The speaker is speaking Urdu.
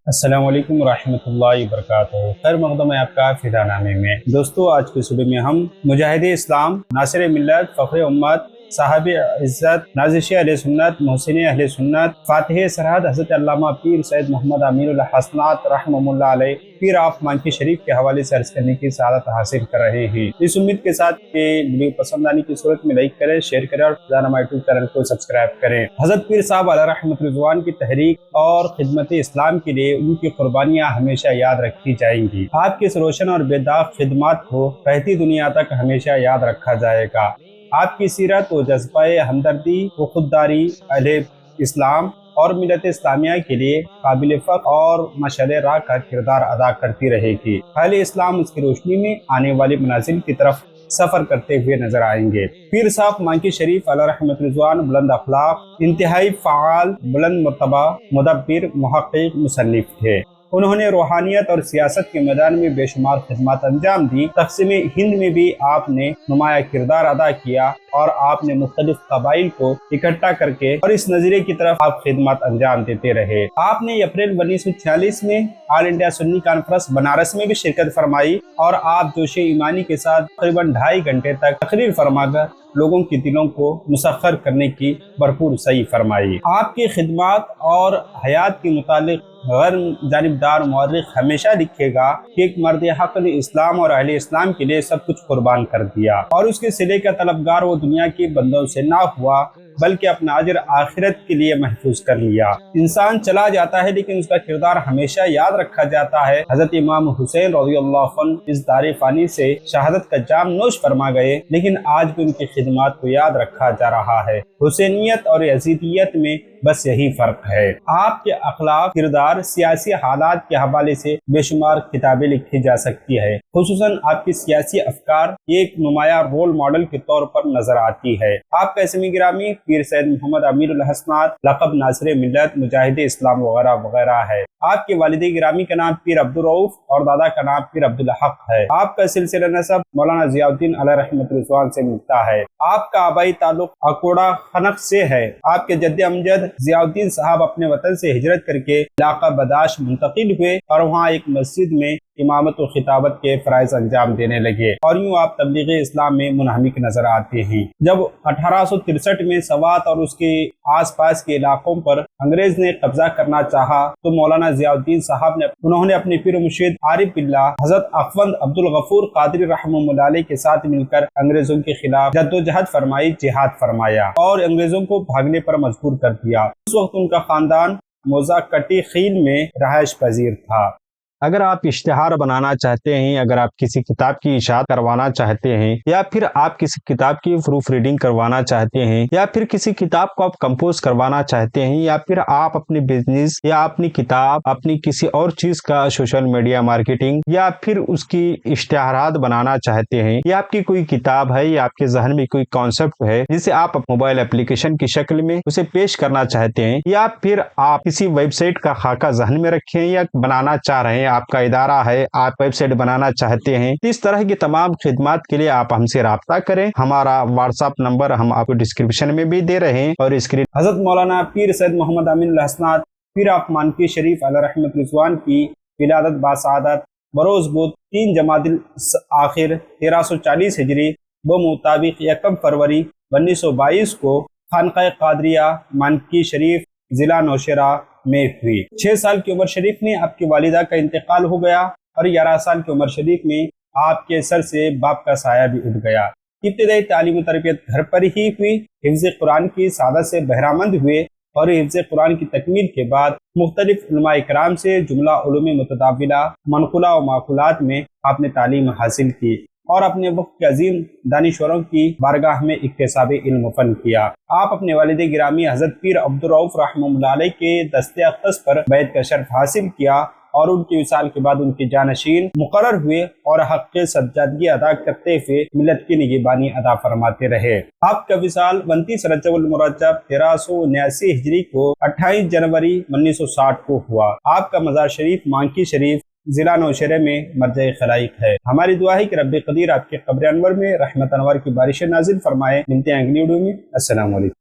السلام علیکم ورحمۃ اللہ وبرکاتہ۔ خیر مقدم ہے آپ کا فدا نامے میں۔ دوستو، آج کے صبح میں ہم مجاہد اسلام، ناصر ملت، فخر امت، صاحب عزت، نازش اہل سنت، محسن اہل سنت، فاتح سرحد حضرت علامہ پیر سید محمد امین الحسنات رحمہ اللہ علیہ پیر آف مانکی شریف کے حوالے سے عرض کرنے کی سعادت حاصل کر رہے ہیں۔ اس امید کے ساتھ کہ ویڈیو پسند آنے کی صورت میں لائک کریں، شیئر کریں اور ہمارے یوٹیوب چینل کو سبسکرائب کریں۔ حضرت پیر صاحب علیہ رحمت رضوان کی تحریک اور خدمت اسلام کے لیے ان کی قربانیاں ہمیشہ یاد رکھی جائیں گی۔ آپ کی اس روشن اور بے داغ خدمات کو رہتی دنیا تک ہمیشہ یاد رکھا جائے گا۔ آپ کی سیرت و جذبہ ہمدردی و خودداری اہل اسلام اور ملت اسلامیہ کے لیے قابل فخر اور مشعل راہ کا کردار ادا کرتی رہے گی۔ اہل اسلام اس کی روشنی میں آنے والی منازل کی طرف سفر کرتے ہوئے نظر آئیں گے۔ پیر صاحب مانکی شریف علیہ رحمت رضوان بلند اخلاق، انتہائی فعال، بلند مرتبہ، مدبر، محقق، مصنف تھے۔ انہوں نے روحانیت اور سیاست کے میدان میں بے شمار خدمات انجام دی۔ تقسیم ہند میں بھی آپ نے نمایاں کردار ادا کیا اور آپ نے مختلف قبائل کو اکٹھا کر کے اور اس نظریے کی طرف آپ خدمات انجام دیتے رہے۔ آپ نے اپریل 1946 میں آل انڈیا سنی کانفرنس بنارس میں بھی شرکت فرمائی اور آپ جوش ایمانی کے ساتھ تقریباً 2.5 گھنٹے تک تقریر فرما کر لوگوں کے دلوں کو مسخر کرنے کی بھرپور سعی فرمائی۔ آپ کی خدمات اور حیات کے متعلق غیر جانبدار مورخ ہمیشہ لکھے گا کہ ایک مرد حق نے اسلام اور اہل اسلام کے لیے سب کچھ قربان کر دیا اور اس کے صلے کا طلبگار وہ دنیا کے بندوں سے نہ ہوا بلکہ اپنا اجر آخرت کے لیے محفوظ کر لیا۔ انسان چلا جاتا ہے لیکن اس کا کردار ہمیشہ یاد رکھا جاتا ہے۔ حضرت امام حسین رضی اللہ عنہ اس دار فانی سے شہادت کا جام نوش فرما گئے لیکن آج بھی ان کی خدمات کو یاد رکھا جا رہا ہے۔ حسینیت اور یزیدیت میں بس یہی فرق ہے۔ آپ کے اخلاق، کردار، سیاسی حالات کے حوالے سے بے شمار کتابیں لکھی جا سکتی ہے۔ خصوصاً آپ کی سیاسی افکار ایک نمایاں رول ماڈل کے طور پر نظر آتی ہے۔ آپ کا اسم گرامی پیر سید محمد امین الحسنات، لقب ناصر ملت، مجاہد اسلام وغیرہ وغیرہ ہے۔ آپ کے والد گرامی کا نام پیر عبدالرؤف اور دادا کا نام پیر عبدالحق ہے۔ آپ کا سلسلہ نسب مولانا ضیاء الدین علیہ رحمت رضوان سے ملتا ہے۔ آپ کا آبائی تعلق اکوڑا خنق سے ہے۔ آپ کے جد امجد ضیاء الدین صاحب اپنے وطن سے ہجرت کر کے علاقہ بداش منتقل ہوئے اور وہاں ایک مسجد میں امامت و خطابت کے فرائض انجام دینے لگے اور یوں آپ تبلیغ اسلام میں منہمک نظر آتے ہیں۔ جب 1863 میں سوات اور اس کے آس پاس کے علاقوں پر انگریز نے قبضہ کرنا چاہا تو مولانا ضیاء الدین صاحب نے اپنے پیر مرشد عارف باللہ حضرت اخوند عبدالغفور قادری رحمہ اللہ علیہ کے ساتھ مل کر انگریزوں کے خلاف جدوجہد فرمائی، جہاد فرمایا اور انگریزوں کو بھاگنے پر مجبور کر دیا۔ اس وقت ان کا خاندان موزہ کٹی خیل میں رہائش پذیر تھا۔ اگر آپ اشتہار بنانا چاہتے ہیں، اگر آپ کسی کتاب کی اشاعت کروانا چاہتے ہیں یا پھر آپ کسی کتاب کی پروف ریڈنگ کروانا چاہتے ہیں یا پھر کسی کتاب کو آپ کمپوز کروانا چاہتے ہیں یا پھر آپ اپنی بزنس یا اپنی کتاب، اپنی کسی اور چیز کا سوشل میڈیا مارکیٹنگ یا پھر اس کی اشتہارات بنانا چاہتے ہیں یا آپ کی کوئی کتاب ہے یا آپ کے ذہن میں کوئی کانسیپٹ ہے جسے آپ موبائل اپلیکیشن کی شکل میں اسے پیش کرنا چاہتے ہیں یا پھر آپ کسی ویب سائٹ کا خاکہ ذہن میں رکھیں یا بنانا چاہ رہے ہیں، آپ کا ادارہ ہے، آپ ویب سائٹ بنانا چاہتے ہیں، اس طرح کی تمام خدمات کے لیے آپ ہم سے رابطہ کریں۔ ہمارا واٹس ایپ نمبر ہم آپ کو ڈسکرپشن میں بھی دے رہے ہیں اور اسکرین۔ حضرت مولانا پیر سید محمد امین الحسنات پیر آف مانکی شریف علیہ رحمت رضوان کی ولادت باسعادت بروز بود 3 جمادی الآخر 1340 ہجری بمطابق 1 فروری 1922 کو خانقاہ قادریہ مانکی شریف ضلع نوشہرہ میں ہوئی۔ 6 سال کی عمر شریف میں آپ کی والدہ کا انتقال ہو گیا اور 11 سال کی عمر شریف میں آپ کے سر سے باپ کا سایہ بھی اٹھ گیا۔ ابتدائی تعلیم و تربیت گھر پر ہی ہوئی۔ حفظ قرآن کی سعادت سے بہرامند ہوئے اور حفظ قرآن کی تکمیل کے بعد مختلف علماء کرام سے جملہ علوم متداولہ، منقولہ و معقولات میں آپ نے تعلیم حاصل کی اور اپنے وقت کے عظیم دانشوروں کی بارگاہ میں اکتساب علم و فن کیا۔ آپ اپنے والد گرامی حضرت پیر عبدالرؤف رحمہ اللہ علیہ کے دست اقدس پر بیعت کا شرف حاصل کیا اور ان کی وصال کے بعد ان کے جانشین مقرر ہوئے اور حق سجادگی ادا کرتے ہوئے ملت کی نگہبانی ادا فرماتے رہے۔ آپ کا وصال 29 رجب المرجب 1379 ہجری کو 28 جنوری 1960 کو ہوا۔ آپ کا مزار شریف مانکی شریف ضلع نوشہرہ میں مرجع خلائق ہے۔ ہماری دعا ہے کہ رب قدیر آپ کے قبر انور میں رحمت انور کی بارشیں نازل فرمائے۔ ملتے ہیں اگلی ویڈیو میں۔ السلام علیکم۔